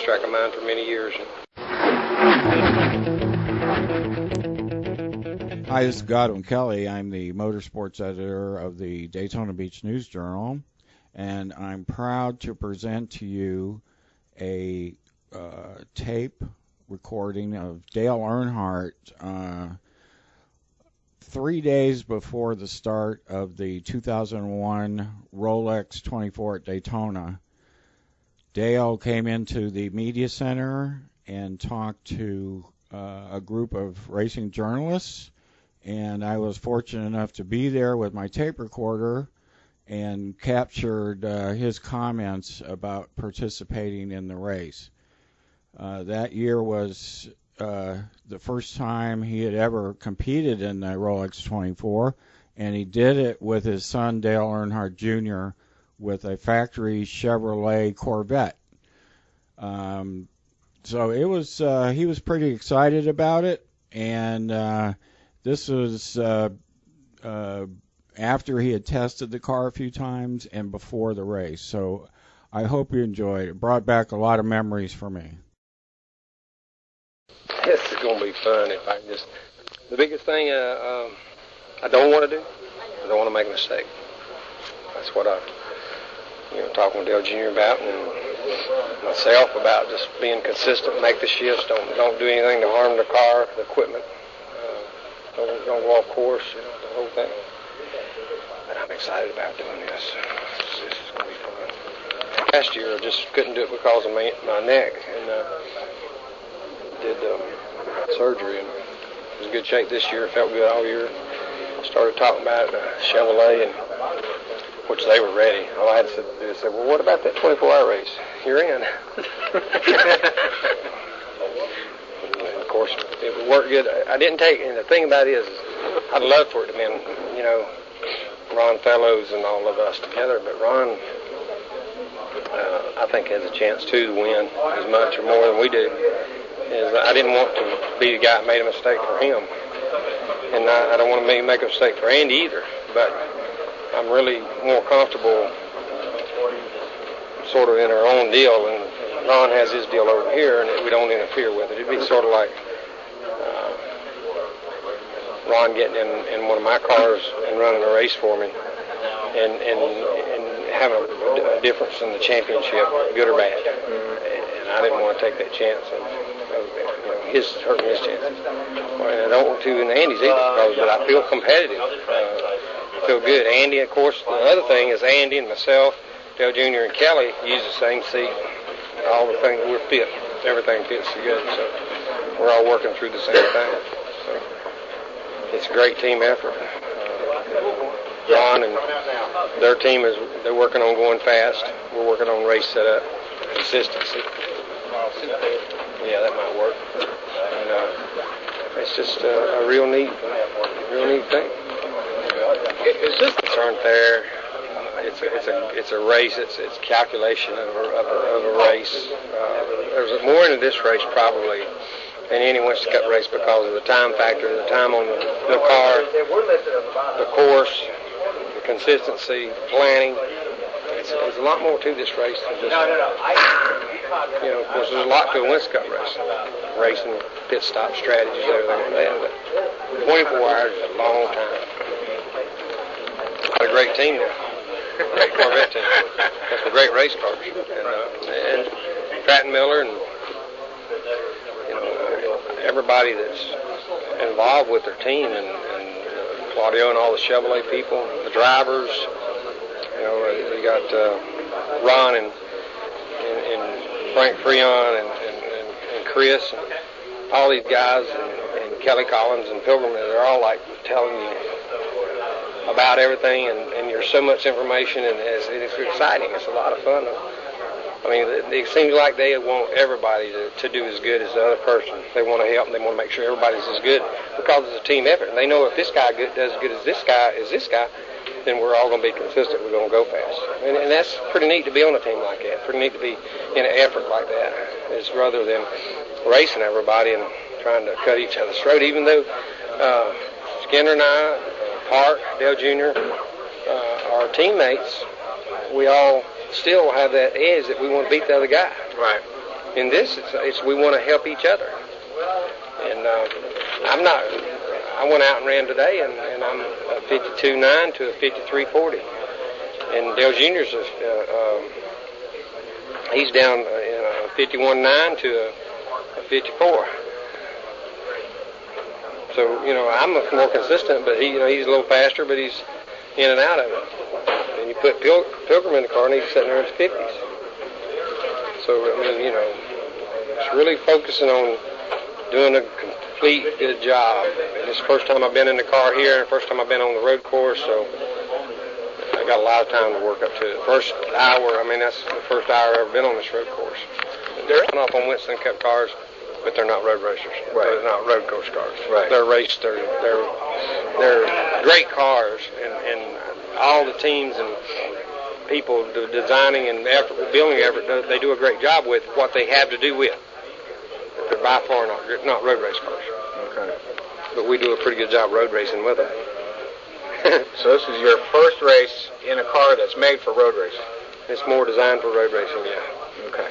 racetrack of mine for many years. Hi, this is Godwin Kelley. I'm the motorsports editor of the Daytona Beach News Journal, and I'm proud to present to you a tape recording of Dale Earnhardt 3 days before the start of the 2001 Rolex 24 at Daytona. Dale came into the media center and talked to a group of racing journalists, and I was fortunate enough to be there with my tape recorder and captured his comments about participating in the race. That year was the first time he had ever competed in the Rolex 24, and he did it with his son Dale Earnhardt Jr. with a factory Chevrolet Corvette. So it was he was pretty excited about it, and this was after he had tested the car a few times and before the race. So I hope you enjoyed it. It brought back a lot of memories for me. This is going to be fun. If I just, the biggest thing I don't want to do, I don't want to make a mistake. That's what I, talking with Dale Jr. about, and myself about just being consistent, make the shifts, don't do anything to harm the car, the equipment. Don't go off course, the whole thing. But I'm excited about doing this. This is going to be fun. Last year I just couldn't do it because of my neck, and did surgery, and was in good shape this year. Felt good all year. Started talking about Chevrolet, and which they were ready. All I had to do is say, well, what about that 24-hour race? You're in. And of course, it would work good. I didn't take, and the thing about it is, I'd love for it to be, Ron Fellows and all of us together, but Ron, I think, has a chance too to win as much or more than we do. I didn't want to be the guy that made a mistake for him, and I don't want to make a mistake for Andy either, but I'm really more comfortable sort of in our own deal, and Ron has his deal over here, and we don't interfere with it. It'd be sort of like Ron getting in one of my cars and running a race for me, and having a difference in the championship, good or bad. And I didn't want to take that chance of hurting his chances. And I don't want to in Andy's either, but I feel competitive. I feel good. Andy, of course, the other thing is Andy and myself, Dale Jr. and Kelley use the same seat. All the things, we're fit. Everything fits together. So we're all working through the same thing. So it's a great team effort. Ron and their team they're working on going fast. We're working on race setup, consistency. Yeah, that might work. And it's just a real neat thing. It's just aren't there. It's a race. It's calculation of a race. There's more into this race probably than any Winston Cup race because of the time factor, the time on the car, the course, the consistency, planning. There's a lot more to this race than just, of course, there's a lot to a Winston Cup race. Racing, pit stop strategies, everything like that. But 24 hours is a long time. Got a great team now. Great Corvette team. Got some great race cars. And Pratt & Miller and, everybody that's involved with their team, and Claudio and all the Chevrolet people, the drivers. We got Ron and Frank Freon and Chris and all these guys and Kelly Collins and Pilgrim. They're all like telling you about everything, and there's so much information, and it's exciting. It's a lot of fun. I mean, it seems like they want everybody to do as good as the other person. They want to help, and they want to make sure everybody's as good because it's a team effort. And they know if this guy does as good as this guy, then we're all going to be consistent. We're going to go fast. And that's pretty neat to be on a team like that. Pretty neat to be in an effort like that. It's rather than racing everybody and trying to cut each other's throat. Even though Skinner and I, Park, Dale Jr., our teammates, we all still have that edge that we want to beat the other guy. Right. In this, it's we want to help each other. And I went out and ran today, and I'm a 52.9 to a 53.40. And Dale Jr.'s he's down in a 51.9 to a 54. So, I'm more consistent, but he's a little faster, but he's in and out of it. And you put Pilgrim in the car, and he's sitting there in his 50s. So, it's really focusing on doing a complete good job. And it's the first time I've been in the car here, and the first time I've been on the road course, so I got a lot of time to work up to it. First hour, that's the first hour I've ever been on this road course. They're off on Winston Cup cars, but they're not road racers. Right. They're not road course cars. Right. They're raced. They're great cars, and all the teams and people designing and building effort, they do a great job with what they have to do with. They're by far not road race cars. Okay. But we do a pretty good job road racing with them. So this is your first race in a car that's made for road racing? It's more designed for road racing, yeah. Okay.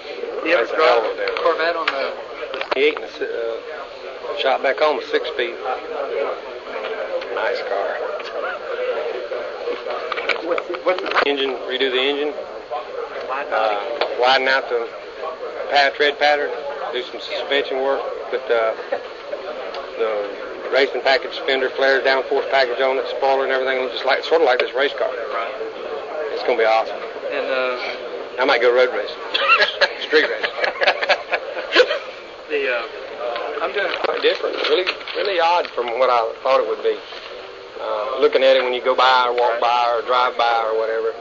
You ever drive a Corvette on the... 8 and shot back home a 6-speed. Nice car. What's the Engine, redo the engine. Widen out the tread pattern. Do some suspension work. Put the racing package fender flares, downforce package on it, spoiler and everything. Looks just sort of like this race car. Right. It's going to be awesome. And I might go road racing. Street racing. I'm doing Quite different. Really odd from what I thought it would be. Looking at it when you go by or walk by or drive by or whatever,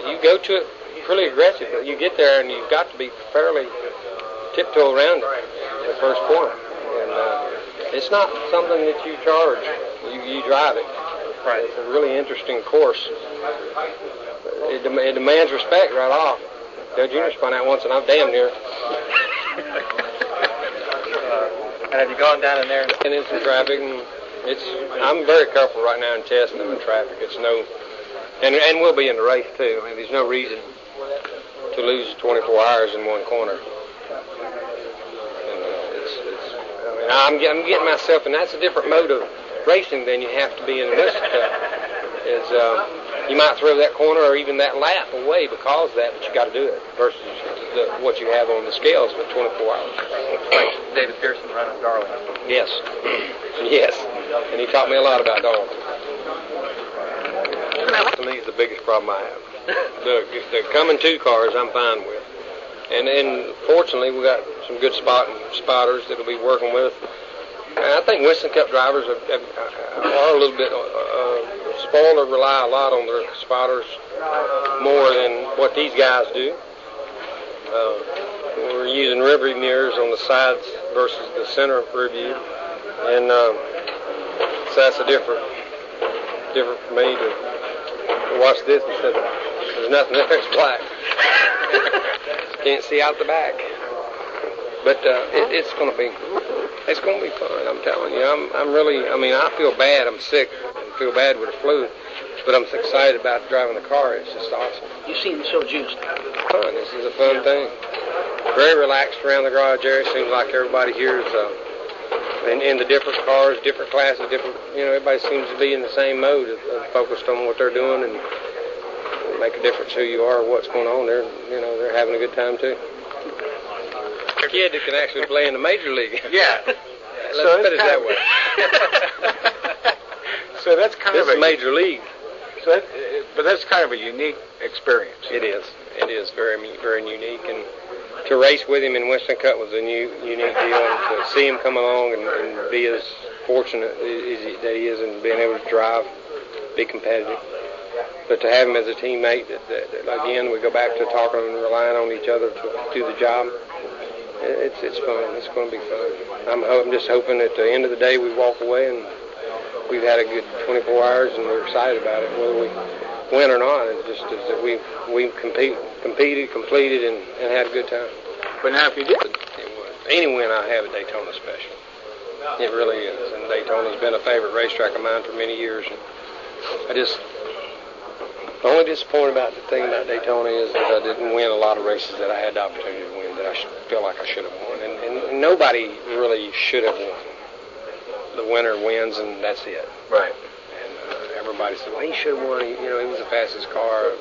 you go to it pretty aggressive. You get there and you've got to be fairly tiptoe around it, the first corner. And it's not something that you charge. You drive it. Right. It's a really interesting course. It demands respect right off. Dale Jr. spun out once and I'm damn near. And have you gone down in there? And in some traffic, and I'm very careful right now in testing them in traffic. It's and we'll be in the race too. There's no reason to lose 24 hours in one corner. And I'm getting myself, and that's a different mode of racing than you have to be in this stuff. You might throw that corner or even that lap away because of that, but you got to do it versus what you have on the scales for 24 hours. Like David Pearson running Darling. Yes. Yes. And he taught me a lot about Darling. To me, it's the biggest problem I have. The coming to cars, I'm fine with. And fortunately, we got some good spotters that will be working with. And I think Winston Cup drivers are a little bit spoiled or rely a lot on their spotters more than what these guys do. We're using rear view mirrors on the sides versus the center rear view, and so that's a different for me to watch this instead of there's nothing there, it's black. Can't see out the back. But it's going to be fun. I'm telling you. I'm really. I feel bad. I'm sick. I feel bad with the flu, but I'm excited about driving the car. It's just awesome. You seem so juiced. Fun. This is a fun thing. Very relaxed around the garage area. Seems like everybody here is in the different cars, different classes, different. Everybody seems to be in the same mode, of focused on what they're doing and make a difference who you are, what's going on. They're having a good time too. A kid that can actually play in the major league. Yeah. Let's put it that way. So that's kind This of is major league. But that's kind of a unique experience. It is. It is very, very unique. And to race with him in Winston Cup was a unique deal. And to see him come along and be as fortunate that he is in being able to drive, be competitive. But to have him as a teammate, that again, we go back to talking and relying on each other to do the job. It's fun. It's going to be fun. I'm just hoping at the end of the day we walk away and we've had a good 24 hours and we're excited about it, whether we win or not. It's just that we competed, completed, and had a good time. But now if you did, It was. Any win I have at Daytona special. It really is. And Daytona's been a favorite racetrack of mine for many years. And The only disappointing thing about Daytona is that I didn't win a lot of races that I had the opportunity to win that I feel like I should have won. And nobody really should have won. The winner wins, and that's it. Right. And everybody said, well, he should have won. He was the fastest car.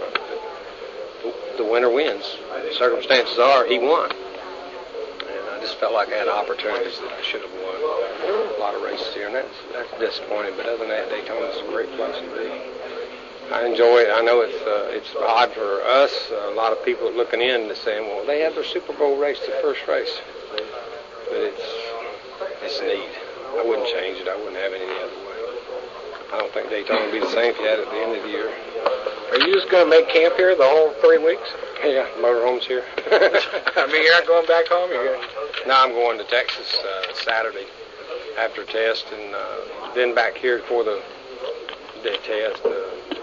The winner wins. The circumstances are he won. And I just felt like I had opportunities that I should have won a lot of races here, and that's disappointing. But other than that, Daytona's a great place to be. I enjoy it. I know it's odd for us. A lot of people looking in to saying, well, they had their Super Bowl race the first race. But it's neat. I wouldn't change it. I wouldn't have it any other way. I don't think Daytona would be the same if you had it at the end of the year. Are you just going to make camp here the whole 3 weeks? Yeah, motorhome's here. I mean, you're not going back home? No, I'm going to Texas Saturday after test, and then back here for the test,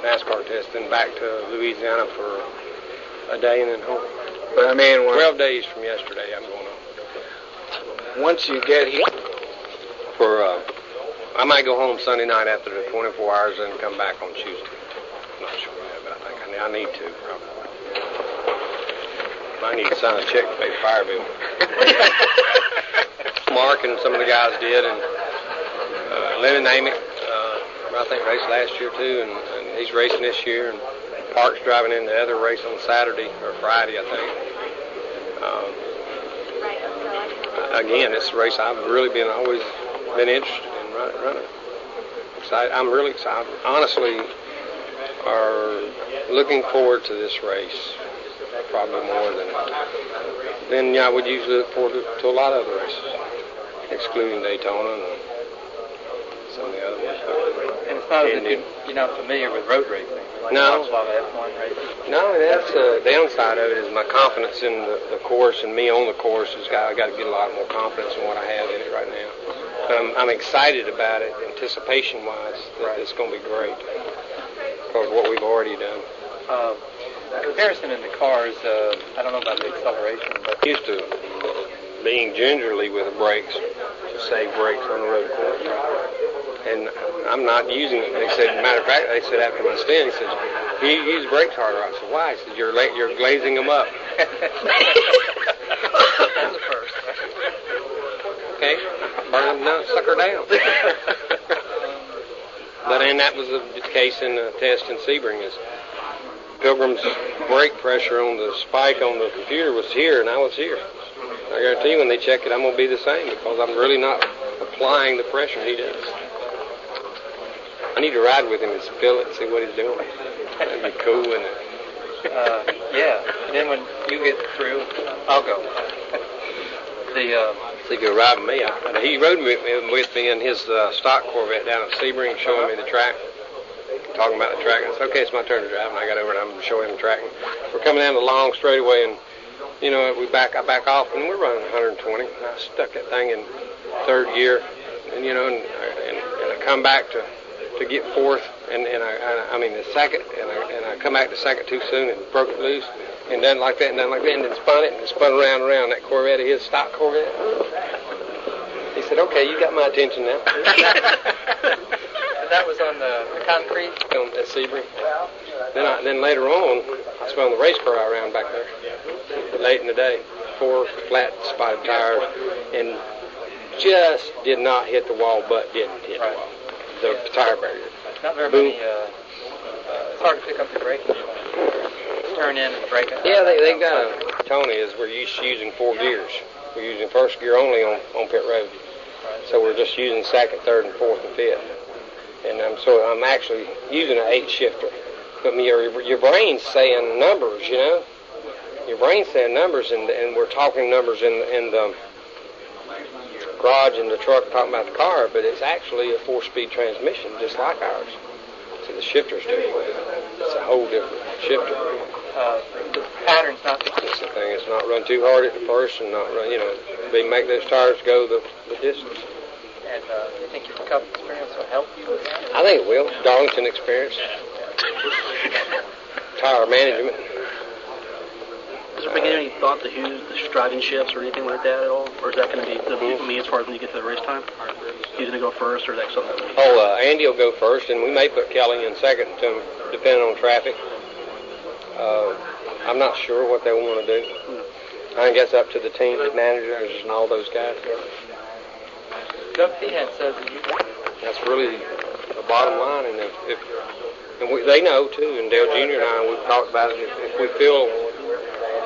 NASCAR test, then back to Louisiana for a day and then home. But I mean, 12 days from yesterday I'm going on. Once you get here, I might go home Sunday night after the 24 hours and come back on Tuesday. I'm not sure yet, but I need to probably. I need to sign a check to pay the fire bill. Mark and some of the guys did, and Lennon Amick, I think raced last year too, and he's racing this year, and Park's driving in the other race on Saturday or Friday, I think. Again, this race I've really always been interested in running. Excited. I'm really excited. Honestly, are looking forward to this race probably more than I would usually look forward to a lot of other races, excluding Daytona and some of the other ones. And it's not as if you're not familiar with road racing. No. Watch a lot of F1 races. No, that's the downside of it is my confidence in the course and me on the course. I got to get a lot more confidence in what I have in it right now. I'm excited about it, anticipation-wise, that it's going to be great because of what we've already done. Comparison in the cars, I don't know about the acceleration, but Used to being gingerly with the brakes to save brakes on the road course. And I'm not using it. They said, matter of fact, they said after my stint, he said, you use brakes harder. I said, why? He said, you're glazing them up. that's the first. Okay, burn them sucker down. And that was the case in the test in Sebring. Is Pilgrim's brake pressure on the spike on the computer was here, and I was here. I guarantee you when they check it, I'm going to be the same because I'm really not applying the pressure he does. I need to ride with him and feel it and see what he's doing. That'd be cool, wouldn't it? Yeah. And then when you get through, I'll go. So he could ride with me. He rode with me in his stock Corvette down at Sebring, showing me the track, talking about the track. And I said, okay, it's my turn to drive. And I got over and I'm showing him the track. And we're coming down the long straightaway, and I back off, and we're running 120. And I stuck that thing in third gear, and I come back to get fourth, and I mean the second, and I come back to second too soon and broke it loose, and done like that, and then spun it, and spun around that Corvette, his stock Corvette. He said, okay, you got my attention now. And that was on the concrete? On at Sebring. Then later on, I spun the race car around back there, late in the day, 4 flat spotted tires, and just did not hit the wall, but didn't hit the wall. The tire barrier. Not very many. It's hard to pick up the brake. Turn in and brake it. Yeah, they got Tony is we're using 4 gears. We're using first gear only on pit road. So we're just using second, third, and fourth, and fifth. And I'm actually using an 8 shifter. But your brain's saying numbers, Your brain's saying numbers, and we're talking numbers in the garage in the truck talking about the car, but it's actually a 4-speed transmission, just like ours. So the shifter's different. It's a whole different shifter. The pattern's not the That's the thing. It's not run too hard at the first and not run, make those tires go the distance. And you think your Cup experience will help you with that? I think it will. Darlington experience. Tire management. Has there been any thought to use the driving shifts or anything like that at all? Or is that going to be me as far as when you get to the race time? He's going to go first, or is that something? Andy will go first, and we may put Kelley in second, depending on traffic. I'm not sure what they want to do. I think that's up to the team, the managers, and all those guys. Doug Feehan says that that's really the bottom line, and they know too. And Dale Jr. and I, we've talked about it.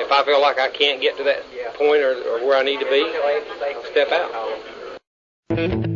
If I feel like I can't get to that point or where I need to be, I'll step out.